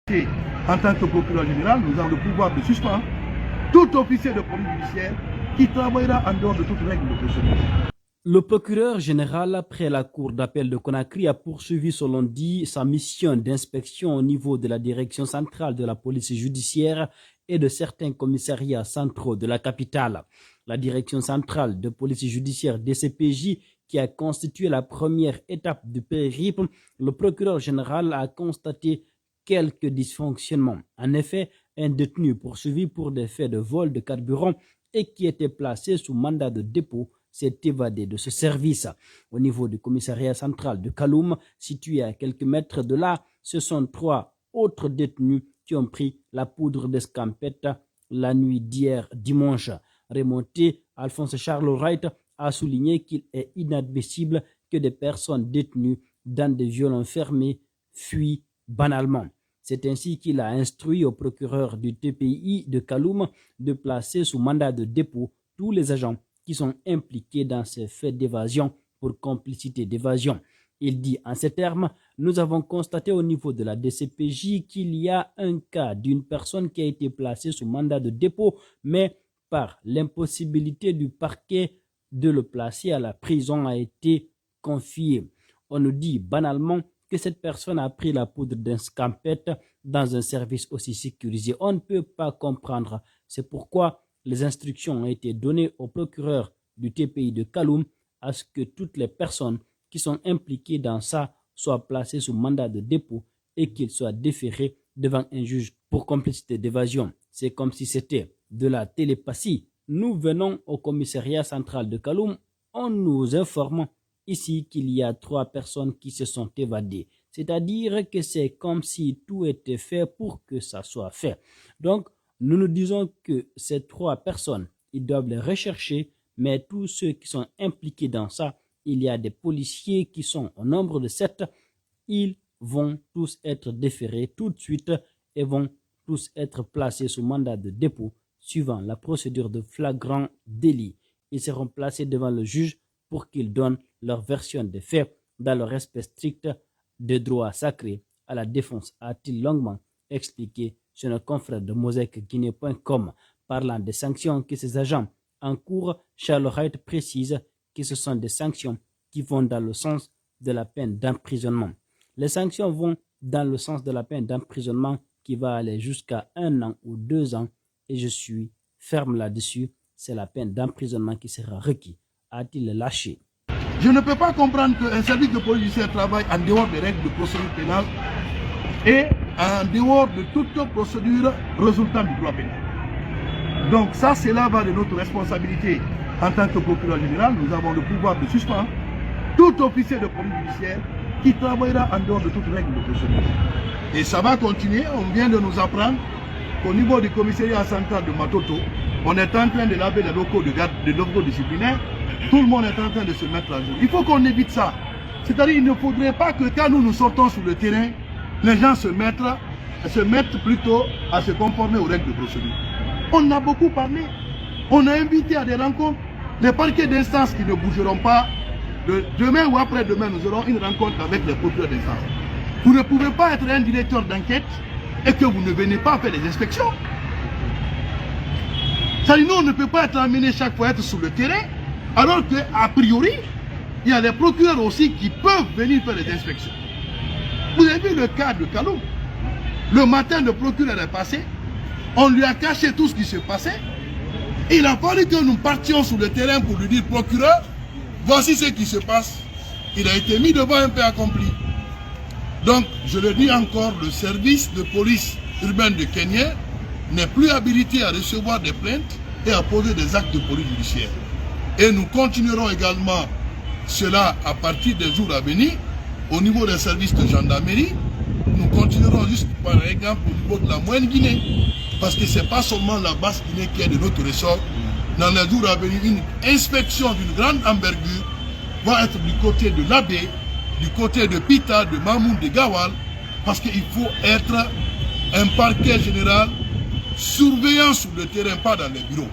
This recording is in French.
En tant que procureur général, nous avons le pouvoir de suspendre tout officier de police judiciaire qui travaillera en dehors de toute règle de procédure. Le procureur général, après la cour d'appel de Conakry, a poursuivi, selon dit, sa mission d'inspection au niveau de la direction centrale de la police judiciaire et de certains commissariats centraux de la capitale. La direction centrale de police judiciaire DCPJ, qui a constitué la première étape du périple, le procureur général a constaté quelques dysfonctionnements. En effet, un détenu poursuivi pour des faits de vol de carburant et qui était placé sous mandat de dépôt s'est évadé de ce service. Au niveau du commissariat central de Kaloum, situé à quelques mètres de là, ce sont 3 autres détenus qui ont pris la poudre d'escampette la nuit d'hier dimanche. Remonté, Alphonse Charles Wright a souligné qu'il est inadmissible que des personnes détenues dans des violons fermés fuient banalement. C'est ainsi qu'il a instruit au procureur du TPI de Kaloum de placer sous mandat de dépôt tous les agents qui sont impliqués dans ces faits d'évasion pour complicité d'évasion. Il dit en ces termes: nous avons constaté au niveau de la DCPJ qu'il y a un cas d'une personne qui a été placée sous mandat de dépôt, mais par l'impossibilité du parquet de le placer à la prison a été confié. On nous dit banalement que cette personne a pris la poudre d'escampette dans un service aussi sécurisé. On ne peut pas comprendre. C'est pourquoi les instructions ont été données au procureur du TPI de Kaloum à ce que toutes les personnes qui sont impliquées dans ça soient placées sous mandat de dépôt et qu'ils soient déférés devant un juge pour complicité d'évasion. C'est comme si c'était de la télépathie. Nous venons au commissariat central de Kaloum en nous informant ici qu'il y a 3 personnes qui se sont évadées. C'est-à-dire que c'est comme si tout était fait pour que ça soit fait. Donc, nous nous disons que ces 3 personnes, ils doivent les rechercher, mais tous ceux qui sont impliqués dans ça, il y a des policiers qui sont au nombre de 7, ils vont tous être déférés tout de suite et vont tous être placés sous mandat de dépôt suivant la procédure de flagrant délit. Ils seront placés devant le juge pour qu'il donne leur version des faits dans le respect strict des droits sacrés à la défense, a-t-il longuement expliqué sur nos confrères de mosaicguinée.com. Parlant des sanctions que ces agents encourent, Charles Wright précise que ce sont des sanctions qui vont dans le sens de la peine d'emprisonnement. Les sanctions vont dans le sens de la peine d'emprisonnement qui va aller jusqu'à 1 an ou 2 ans, et je suis ferme là-dessus, c'est la peine d'emprisonnement qui sera requise, a-t-il lâché. Je ne peux pas comprendre qu'un service de police judiciaire travaille en dehors des règles de procédure pénale et en dehors de toute procédure résultant du droit pénal. Donc ça, cela va de notre responsabilité en tant que procureur général. Nous avons le pouvoir de suspendre tout officier de police judiciaire qui travaillera en dehors de toute règle de procédure. Et ça va continuer. On vient de nous apprendre qu'au niveau du commissariat central de Matoto, on est en train de laver les locaux de garde, des locaux disciplinaires. Tout le monde est en train de se mettre à jour. Il faut qu'on évite ça. C'est-à-dire qu'il ne faudrait pas que quand nous sortons sur le terrain, les gens se mettent plutôt à se conformer aux règles de procédure. On a beaucoup parlé. On a invité à des rencontres. Les parquets d'instance qui ne bougeront pas. Demain ou après-demain, nous aurons une rencontre avec les procureurs d'instance. Vous ne pouvez pas être un directeur d'enquête et que vous ne venez pas faire des inspections. C'est-à-dire, nous, on ne peut pas être amené chaque fois à être sur le terrain, alors qu'a priori, il y a des procureurs aussi qui peuvent venir faire des inspections. Vous avez vu le cas de Kaloum. Le matin, le procureur est passé, on lui a caché tout ce qui se passait. Il a fallu que nous partions sur le terrain pour lui dire: procureur, voici ce qui se passe. Il a été mis devant un fait accompli. Donc, je le dis encore, le service de police urbaine de Kenya n'est plus habilité à recevoir des plaintes et à poser des actes de police judiciaire. Et nous continuerons également cela à partir des jours à venir au niveau des services de gendarmerie. Nous continuerons juste par exemple au niveau de la Moyenne Guinée, parce que ce n'est pas seulement la basse Guinée qui est de notre ressort. Dans les jours à venir, une inspection d'une grande envergure va être du côté de l'Abbé, du côté de Pita, de Mamoun, de Gawal, parce qu'il faut être un parquet général surveillant sur le terrain, pas dans les bureaux.